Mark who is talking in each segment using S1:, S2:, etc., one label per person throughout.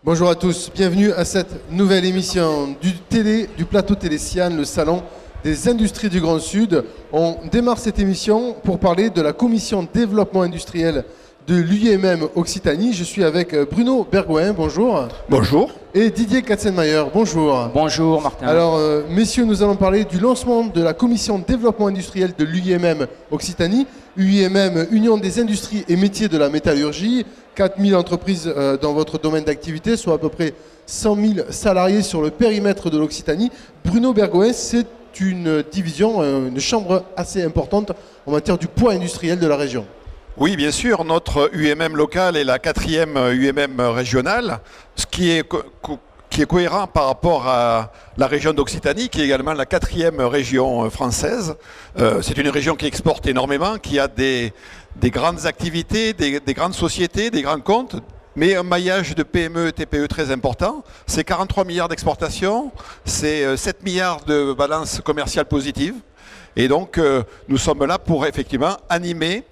S1: Bonjour à tous, bienvenue à cette nouvelle émission du plateau Télé Siane, le salon des industries du Grand Sud. On démarre cette émission pour parler de la commission développement industriel de l'UIMM Occitanie. Je suis avec Bruno Bergouin, bonjour.
S2: Bonjour.
S1: Et Didier Katzenmayer, bonjour.
S3: Bonjour Martin.
S1: Alors messieurs, nous allons parler du lancement de la commission développement industriel de l'UIMM Occitanie. UIMM, Union des industries et métiers de la métallurgie. 4000 entreprises dans votre domaine d'activité, soit à peu près 100 000 salariés sur le périmètre de l'Occitanie. Bruno Bergouin, c'est une division, une chambre assez importante en matière du poids industriel de la région.
S2: Oui, bien sûr, notre UMM local est la 4e UMM régionale, ce qui est cohérent par rapport à la région d'Occitanie, qui est également la 4e région française. C'est une région qui exporte énormément, qui a des grandes activités, des grandes sociétés, des grands comptes, mais un maillage de PME et TPE très important. C'est 43 milliards d'exportations, c'est 7 milliards de balance commerciale positive. Et donc, nous sommes là pour effectivement animer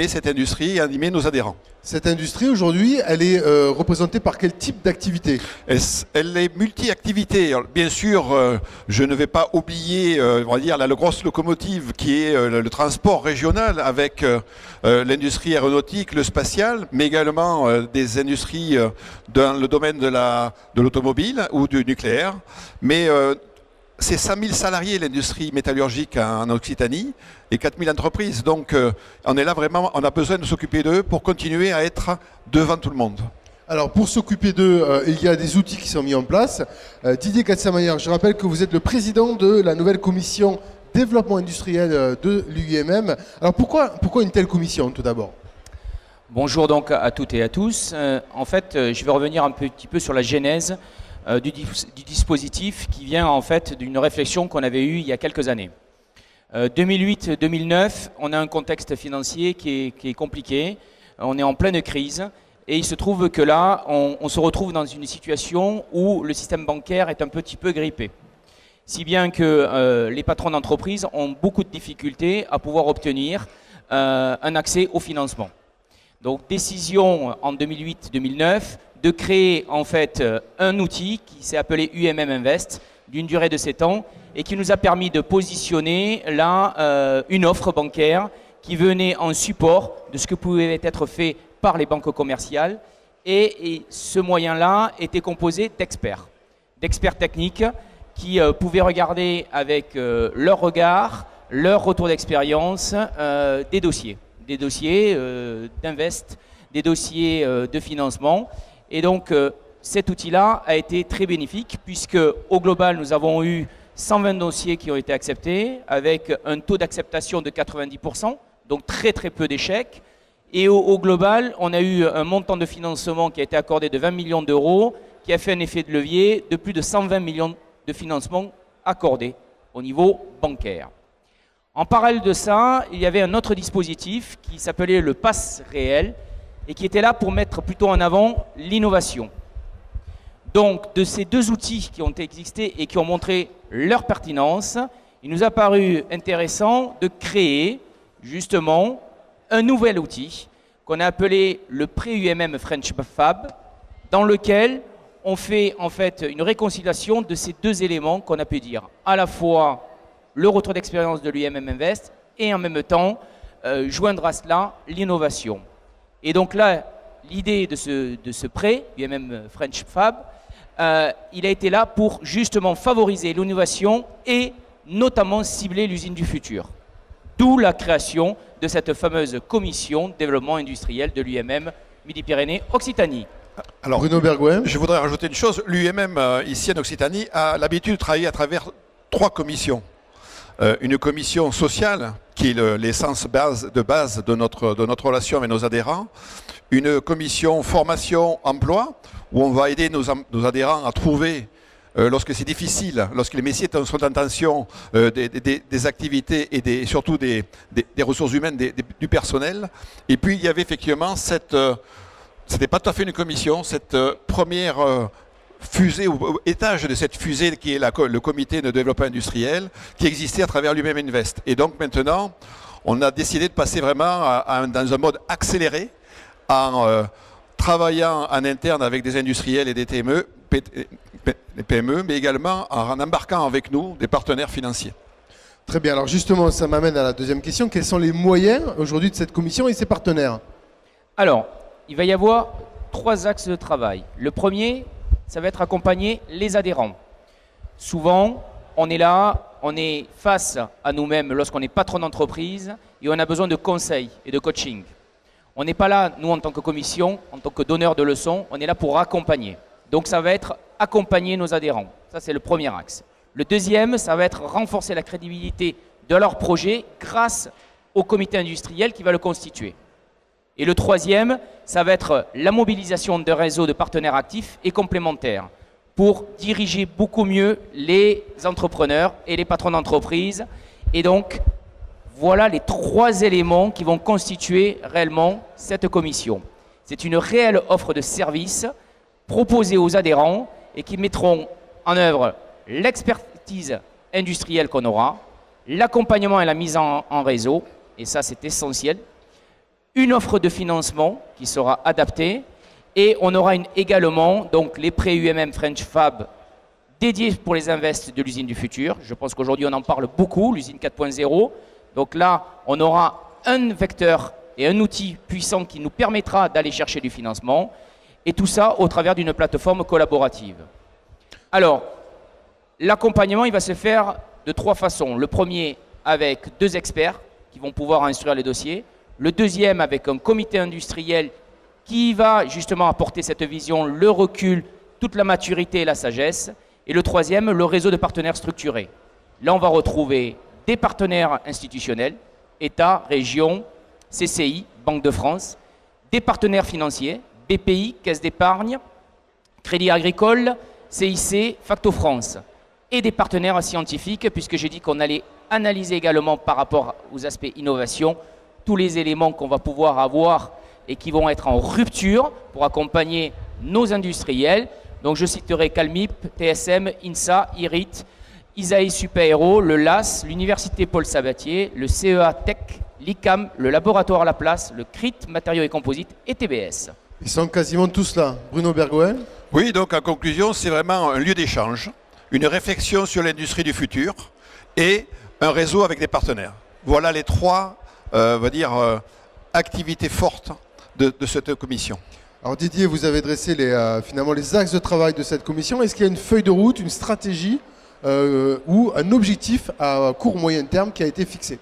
S2: cette industrie et animer nos adhérents.
S1: Cette industrie, aujourd'hui, elle est représentée par quel type d'activité?
S2: Elle est multi-activité. Bien sûr, je ne vais pas oublier, on va dire, la grosse locomotive qui est le transport régional avec l'industrie aéronautique, le spatial, mais également des industries dans le domaine de l'automobile ou du nucléaire. Mais c'est 5 000 salariés l'industrie métallurgique en Occitanie et 4 000 entreprises. Donc on est là vraiment, on a besoin de s'occuper d'eux pour continuer à être devant tout le monde.
S1: Alors pour s'occuper d'eux, il y a des outils qui sont mis en place. Didier Katzenmayer, je rappelle que vous êtes le président de la nouvelle commission développement industriel de l'UIMM. Alors pourquoi une telle commission tout d'abord?
S3: Bonjour donc à toutes et à tous. En fait, je vais revenir un petit peu sur la genèse du dispositif qui vient en fait d'une réflexion qu'on avait eue il y a quelques années. 2008-2009, on a un contexte financier qui est compliqué, on est en pleine crise et il se trouve que là, on se retrouve dans une situation où le système bancaire est un petit peu grippé. Si bien que les patrons d'entreprise ont beaucoup de difficultés à pouvoir obtenir un accès au financement. Donc décision en 2008-2009 de créer en fait un outil qui s'est appelé UMM Invest d'une durée de 7 ans et qui nous a permis de positionner là une offre bancaire qui venait en support de ce que pouvait être fait par les banques commerciales et ce moyen-là était composé d'experts techniques qui pouvaient regarder avec leur regard, leur retour d'expérience des dossiers d'invest, des dossiers de financement. Et donc, cet outil-là a été très bénéfique puisque au global, nous avons eu 120 dossiers qui ont été acceptés avec un taux d'acceptation de 90%, donc très très peu d'échecs. Et au global, on a eu un montant de financement qui a été accordé de 20 millions d'euros qui a fait un effet de levier de plus de 120 millions de financement accordés au niveau bancaire. En parallèle de ça, il y avait un autre dispositif qui s'appelait le Pass Réel et qui était là pour mettre plutôt en avant l'innovation. Donc, de ces deux outils qui ont existé et qui ont montré leur pertinence, il nous a paru intéressant de créer justement un nouvel outil qu'on a appelé le Pré-UMM French Fab, dans lequel on fait en fait une réconciliation de ces deux éléments qu'on a pu dire, à la fois le retour d'expérience de l'UMM Invest et en même temps joindre à cela l'innovation. Et donc là, l'idée de ce prêt, UMM French Fab, il a été là pour justement favoriser l'innovation et notamment cibler l'usine du futur. D'où la création de cette fameuse commission développement industriel de l'UMM Midi-Pyrénées-Occitanie.
S2: Alors,
S1: Bruno Bergouin.
S2: Je voudrais rajouter une chose. L'UMM, ici en Occitanie, a l'habitude de travailler à travers 3 commissions. Une commission sociale, qui est l'essence de base de notre relation avec nos adhérents. Une commission formation-emploi, où on va aider nos adhérents à trouver, lorsque c'est difficile, lorsque les métiers sont en tension, des activités et surtout des ressources humaines, du personnel. Et puis il y avait effectivement c'était pas tout à fait une commission, cette première fusée ou étage de cette fusée qui est le comité de développement industriel qui existait à travers l'UMM Invest. Et donc maintenant, on a décidé de passer vraiment dans un mode accéléré en travaillant en interne avec des industriels et des PME, mais également en embarquant avec nous des partenaires financiers.
S1: Très bien, alors justement, ça m'amène à la deuxième question. Quels sont les moyens aujourd'hui de cette commission et ses partenaires?
S3: Alors, il va y avoir 3 axes de travail. Le premier, ça va être accompagner les adhérents. Souvent, on est là, on est face à nous-mêmes lorsqu'on est patron d'entreprise et on a besoin de conseils et de coaching. On n'est pas là, nous, en tant que commission, en tant que donneur de leçons, on est là pour accompagner. Donc, ça va être accompagner nos adhérents. Ça, c'est le premier axe. Le deuxième, ça va être renforcer la crédibilité de leur projet grâce au comité industriel qui va le constituer. Et le troisième, ça va être la mobilisation de réseaux de partenaires actifs et complémentaires pour diriger beaucoup mieux les entrepreneurs et les patrons d'entreprise. Et donc, voilà les 3 éléments qui vont constituer réellement cette commission. C'est une réelle offre de services proposée aux adhérents et qui mettront en œuvre l'expertise industrielle qu'on aura, l'accompagnement et la mise en réseau, et ça c'est essentiel, une offre de financement qui sera adaptée, et on aura également donc, les prêts UMM French Fab dédiés pour les invests de l'usine du futur. Je pense qu'aujourd'hui on en parle beaucoup, l'usine 4.0. Donc là, on aura un vecteur et un outil puissant qui nous permettra d'aller chercher du financement, et tout ça au travers d'une plateforme collaborative. Alors, l'accompagnement, il va se faire de 3 façons. Le premier, avec 2 experts qui vont pouvoir instruire les dossiers. Le deuxième, avec un comité industriel qui va justement apporter cette vision, le recul, toute la maturité et la sagesse. Et le troisième, le réseau de partenaires structurés. Là, on va retrouver des partenaires institutionnels, État, région, CCI, Banque de France, des partenaires financiers, BPI, Caisse d'épargne, Crédit Agricole, CIC, Facto France, et des partenaires scientifiques, puisque j'ai dit qu'on allait analyser également par rapport aux aspects innovation, tous les éléments qu'on va pouvoir avoir et qui vont être en rupture pour accompagner nos industriels. Donc je citerai Calmip, TSM, INSA, IRIT, Isaïe Super-Héros, le LAS, l'Université Paul Sabatier, le CEA Tech, l'ICAM, le Laboratoire La Place, le CRIT, Matériaux et Composites et TBS.
S1: Ils sont quasiment tous là. Bruno Bergoën?
S2: Oui, donc en conclusion, c'est vraiment un lieu d'échange, une réflexion sur l'industrie du futur et un réseau avec des partenaires. Voilà les 3 activités fortes de cette commission.
S1: Alors Didier, vous avez dressé finalement les axes de travail de cette commission. Est-ce qu'il y a une feuille de route, une stratégie ou un objectif à court moyen terme qui a été fixé?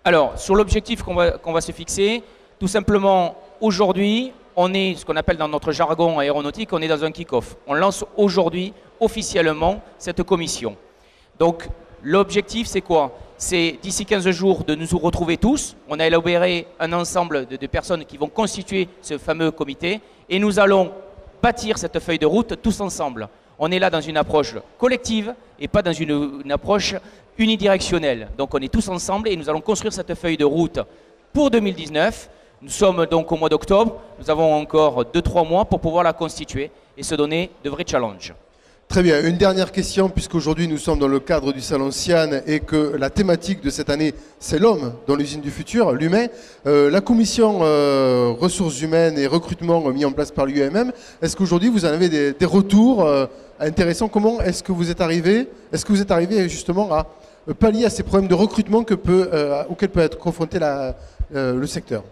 S3: Alors, sur l'objectif qu'on va se fixer, tout simplement, aujourd'hui, on est, ce qu'on appelle dans notre jargon aéronautique, on est dans un kick-off. On lance aujourd'hui officiellement cette commission. Donc, l'objectif, c'est quoi? C'est d'ici 15 jours de nous retrouver tous. On a élaboré un ensemble de personnes qui vont constituer ce fameux comité et nous allons bâtir cette feuille de route tous ensemble. On est là dans une approche collective et pas dans une approche unidirectionnelle. Donc on est tous ensemble et nous allons construire cette feuille de route pour 2019. Nous sommes donc au mois d'octobre. Nous avons encore 2-3 mois pour pouvoir la constituer et se donner de vrais challenges.
S1: Très bien. Une dernière question, puisqu'aujourd'hui nous sommes dans le cadre du Salon Sian et que la thématique de cette année, c'est l'homme dans l'usine du futur, l'humain. La commission ressources humaines et recrutement mis en place par l'UMM, est-ce qu'aujourd'hui vous en avez des retours intéressants? Comment est-ce que vous êtes arrivé justement à pallier à ces problèmes de recrutement auxquels peut être confronté le secteur?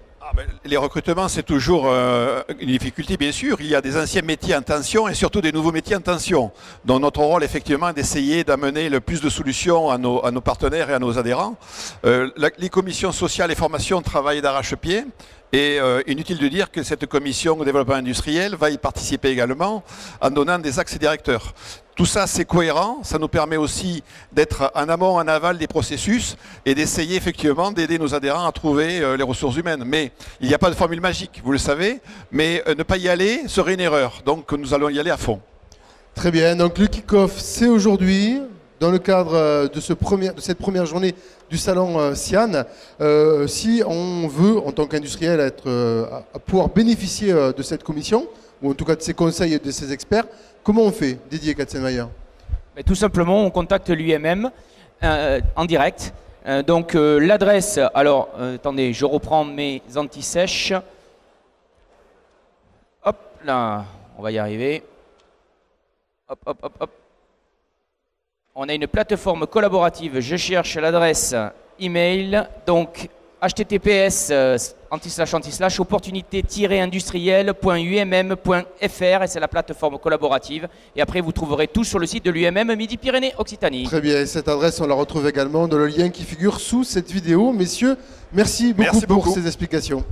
S2: Les recrutements, c'est toujours une difficulté, bien sûr. Il y a des anciens métiers en tension et surtout des nouveaux métiers en tension. Donc notre rôle, effectivement, d'essayer d'amener le plus de solutions à nos partenaires et à nos adhérents. Les commissions sociales et formations travaillent d'arrache-pied. Et inutile de dire que cette commission de développement industriel va y participer également en donnant des axes directeurs. Tout ça, c'est cohérent. Ça nous permet aussi d'être en amont, en aval des processus et d'essayer effectivement d'aider nos adhérents à trouver les ressources humaines. Mais il n'y a pas de formule magique, vous le savez. Mais ne pas y aller serait une erreur. Donc nous allons y aller à fond.
S1: Très bien. Donc le kick-off, c'est aujourd'hui, dans le cadre de cette première journée du salon Sian. Si on veut, en tant qu'industriel, pouvoir bénéficier de cette commission, ou en tout cas de ses conseils et de ses experts, comment on fait, Didier Katzenmeier?
S3: Tout simplement, on contacte l'UMM en direct. Donc l'adresse, alors attendez, je reprends mes anti-sèches. Hop là, on va y arriver. Hop, hop, hop, hop. On a une plateforme collaborative. Je cherche l'adresse email. Donc, https opportunité-industrielle.umm.fr et c'est la plateforme collaborative. Et après, vous trouverez tout sur le site de l'UMM Midi-Pyrénées Occitanie.
S1: Très bien, cette adresse, on la retrouve également dans le lien qui figure sous cette vidéo. Messieurs, merci beaucoup pour ces explications.